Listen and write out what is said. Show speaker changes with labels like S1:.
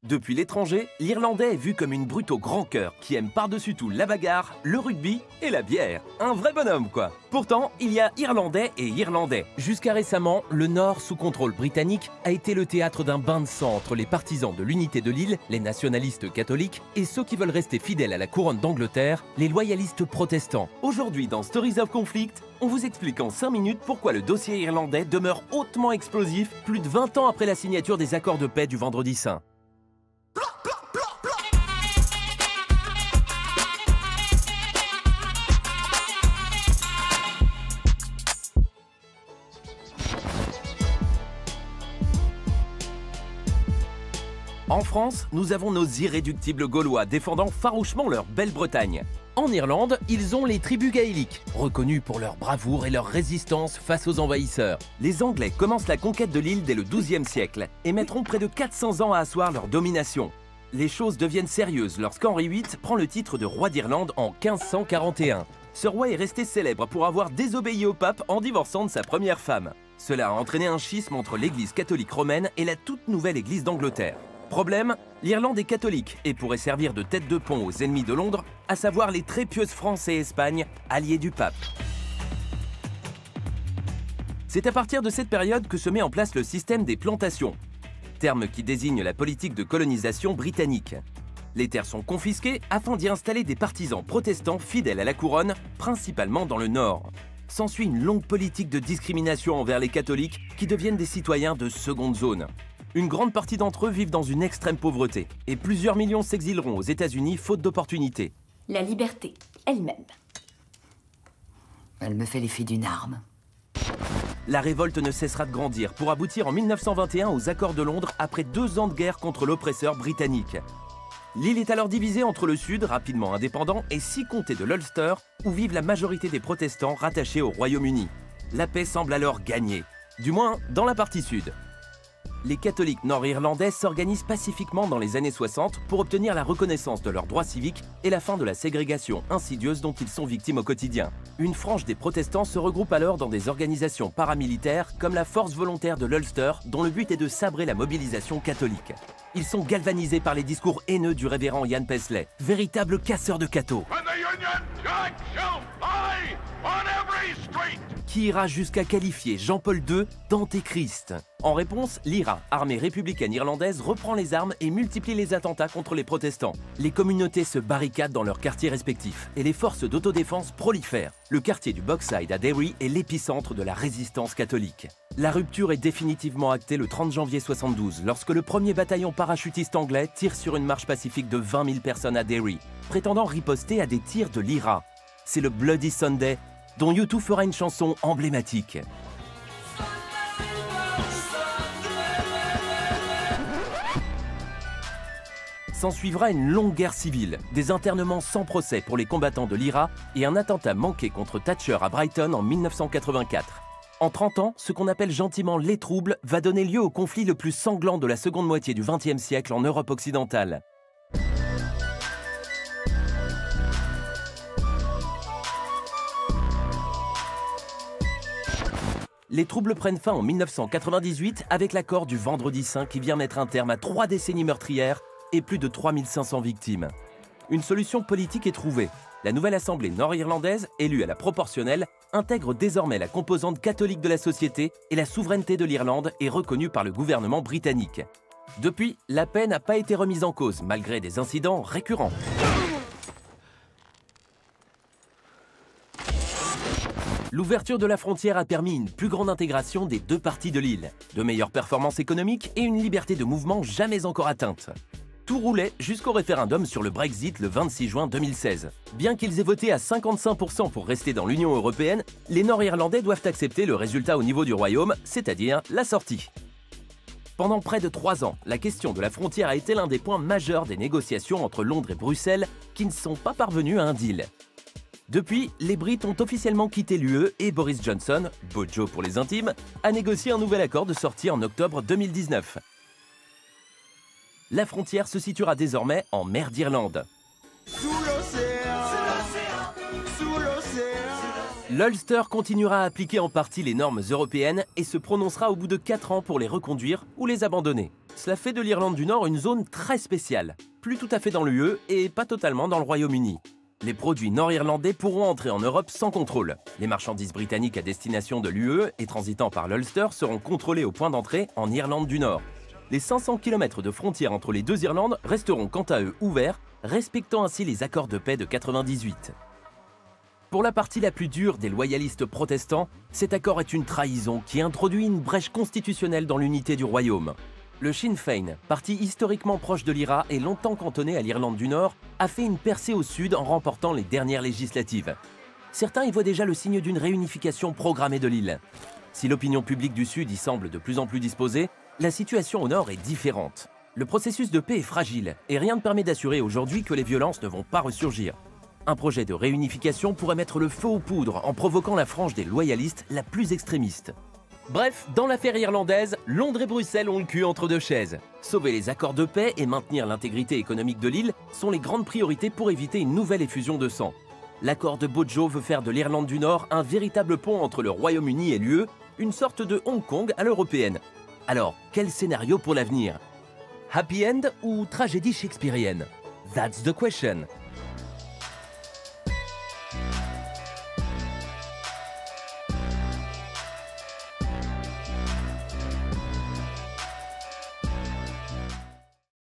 S1: Depuis l'étranger, l'Irlandais est vu comme une brute au grand cœur qui aime par-dessus tout la bagarre, le rugby et la bière. Un vrai bonhomme, quoi. Pourtant, il y a Irlandais et Irlandais. Jusqu'à récemment, le Nord, sous contrôle britannique, a été le théâtre d'un bain de sang entre les partisans de l'unité de l'île, les nationalistes catholiques, et ceux qui veulent rester fidèles à la couronne d'Angleterre, les loyalistes protestants. Aujourd'hui, dans Stories of Conflict, on vous explique en 5 minutes pourquoi le dossier irlandais demeure hautement explosif plus de 20 ans après la signature des accords de paix du Vendredi Saint. En France, nous avons nos irréductibles Gaulois défendant farouchement leur belle Bretagne. En Irlande, ils ont les tribus gaéliques, reconnues pour leur bravoure et leur résistance face aux envahisseurs. Les Anglais commencent la conquête de l'île dès le XIIe siècle et mettront près de 400 ans à asseoir leur domination. Les choses deviennent sérieuses lorsqu'Henri VIII prend le titre de roi d'Irlande en 1541. Ce roi est resté célèbre pour avoir désobéi au pape en divorçant de sa première femme. Cela a entraîné un schisme entre l'église catholique romaine et la toute nouvelle église d'Angleterre. Problème, l'Irlande est catholique et pourrait servir de tête de pont aux ennemis de Londres, à savoir les très pieuses France et Espagne, alliés du pape. C'est à partir de cette période que se met en place le système des plantations, terme qui désigne la politique de colonisation britannique. Les terres sont confisquées afin d'y installer des partisans protestants fidèles à la couronne, principalement dans le Nord. S'ensuit une longue politique de discrimination envers les catholiques qui deviennent des citoyens de seconde zone. Une grande partie d'entre eux vivent dans une extrême pauvreté et plusieurs millions s'exileront aux États-Unis faute d'opportunités.
S2: La liberté, elle-même.
S3: Elle me fait l'effet d'une arme.
S1: La révolte ne cessera de grandir pour aboutir en 1921 aux accords de Londres après 2 ans de guerre contre l'oppresseur britannique. L'île est alors divisée entre le sud, rapidement indépendant, et 6 comtés de l'Ulster, où vivent la majorité des protestants rattachés au Royaume-Uni. La paix semble alors gagnée, du moins dans la partie sud. Les catholiques nord-irlandais s'organisent pacifiquement dans les années 60 pour obtenir la reconnaissance de leurs droits civiques et la fin de la ségrégation insidieuse dont ils sont victimes au quotidien. Une frange des protestants se regroupe alors dans des organisations paramilitaires comme la Force volontaire de l'Ulster, dont le but est de sabrer la mobilisation catholique. Ils sont galvanisés par les discours haineux du révérend Ian Paisley, véritable casseur de cathos, qui ira jusqu'à qualifier Jean-Paul II d'antéchrist. En réponse, l'IRA, armée républicaine irlandaise, reprend les armes et multiplie les attentats contre les protestants. Les communautés se barricadent dans leurs quartiers respectifs et les forces d'autodéfense prolifèrent. Le quartier du Bogside à Derry est l'épicentre de la résistance catholique. La rupture est définitivement actée le 30 janvier 72, lorsque le premier bataillon parachutiste anglais tire sur une marche pacifique de 20 000 personnes à Derry, prétendant riposter à des tirs de l'IRA. C'est le Bloody Sunday, dont U2 fera une chanson emblématique. S'ensuivra une longue guerre civile, des internements sans procès pour les combattants de l'IRA et un attentat manqué contre Thatcher à Brighton en 1984. En 30 ans, ce qu'on appelle gentiment les troubles va donner lieu au conflit le plus sanglant de la seconde moitié du XXe siècle en Europe occidentale. Les troubles prennent fin en 1998 avec l'accord du Vendredi Saint qui vient mettre un terme à 3 décennies meurtrières et plus de 3500 victimes. Une solution politique est trouvée. La nouvelle assemblée nord-irlandaise, élue à la proportionnelle, intègre désormais la composante catholique de la société et la souveraineté de l'Irlande est reconnue par le gouvernement britannique. Depuis, la paix n'a pas été remise en cause, malgré des incidents récurrents. L'ouverture de la frontière a permis une plus grande intégration des 2 parties de l'île, de meilleures performances économiques et une liberté de mouvement jamais encore atteinte. Tout roulait jusqu'au référendum sur le Brexit le 26 juin 2016. Bien qu'ils aient voté à 55% pour rester dans l'Union européenne, les Nord-Irlandais doivent accepter le résultat au niveau du Royaume, c'est-à-dire la sortie. Pendant près de 3 ans, la question de la frontière a été l'un des points majeurs des négociations entre Londres et Bruxelles qui ne sont pas parvenus à un deal. Depuis, les Brits ont officiellement quitté l'UE et Boris Johnson, Bojo pour les intimes, a négocié un nouvel accord de sortie en octobre 2019. La frontière se situera désormais en mer d'Irlande.
S4: Sous l'océan, sous l'océan.
S1: L'Ulster continuera à appliquer en partie les normes européennes et se prononcera au bout de 4 ans pour les reconduire ou les abandonner. Cela fait de l'Irlande du Nord une zone très spéciale, plus tout à fait dans l'UE et pas totalement dans le Royaume-Uni. Les produits nord-irlandais pourront entrer en Europe sans contrôle. Les marchandises britanniques à destination de l'UE et transitant par l'Ulster seront contrôlées au point d'entrée en Irlande du Nord. Les 500 km de frontière entre les deux Irlandes resteront quant à eux ouverts, respectant ainsi les accords de paix de 98. Pour la partie la plus dure des loyalistes protestants, cet accord est une trahison qui introduit une brèche constitutionnelle dans l'unité du royaume. Le Sinn Féin, parti historiquement proche de l'IRA et longtemps cantonné à l'Irlande du Nord, a fait une percée au sud en remportant les dernières législatives. Certains y voient déjà le signe d'une réunification programmée de l'île. Si l'opinion publique du Sud y semble de plus en plus disposée, la situation au Nord est différente. Le processus de paix est fragile et rien ne permet d'assurer aujourd'hui que les violences ne vont pas ressurgir. Un projet de réunification pourrait mettre le feu aux poudres en provoquant la frange des loyalistes la plus extrémiste. Bref, dans l'affaire irlandaise, Londres et Bruxelles ont le cul entre deux chaises. Sauver les accords de paix et maintenir l'intégrité économique de l'île sont les grandes priorités pour éviter une nouvelle effusion de sang. L'accord de Bojo veut faire de l'Irlande du Nord un véritable pont entre le Royaume-Uni et l'UE, une sorte de Hong Kong à l'européenne. Alors, quel scénario pour l'avenir? Happy end ou tragédie shakespearienne? That's the question.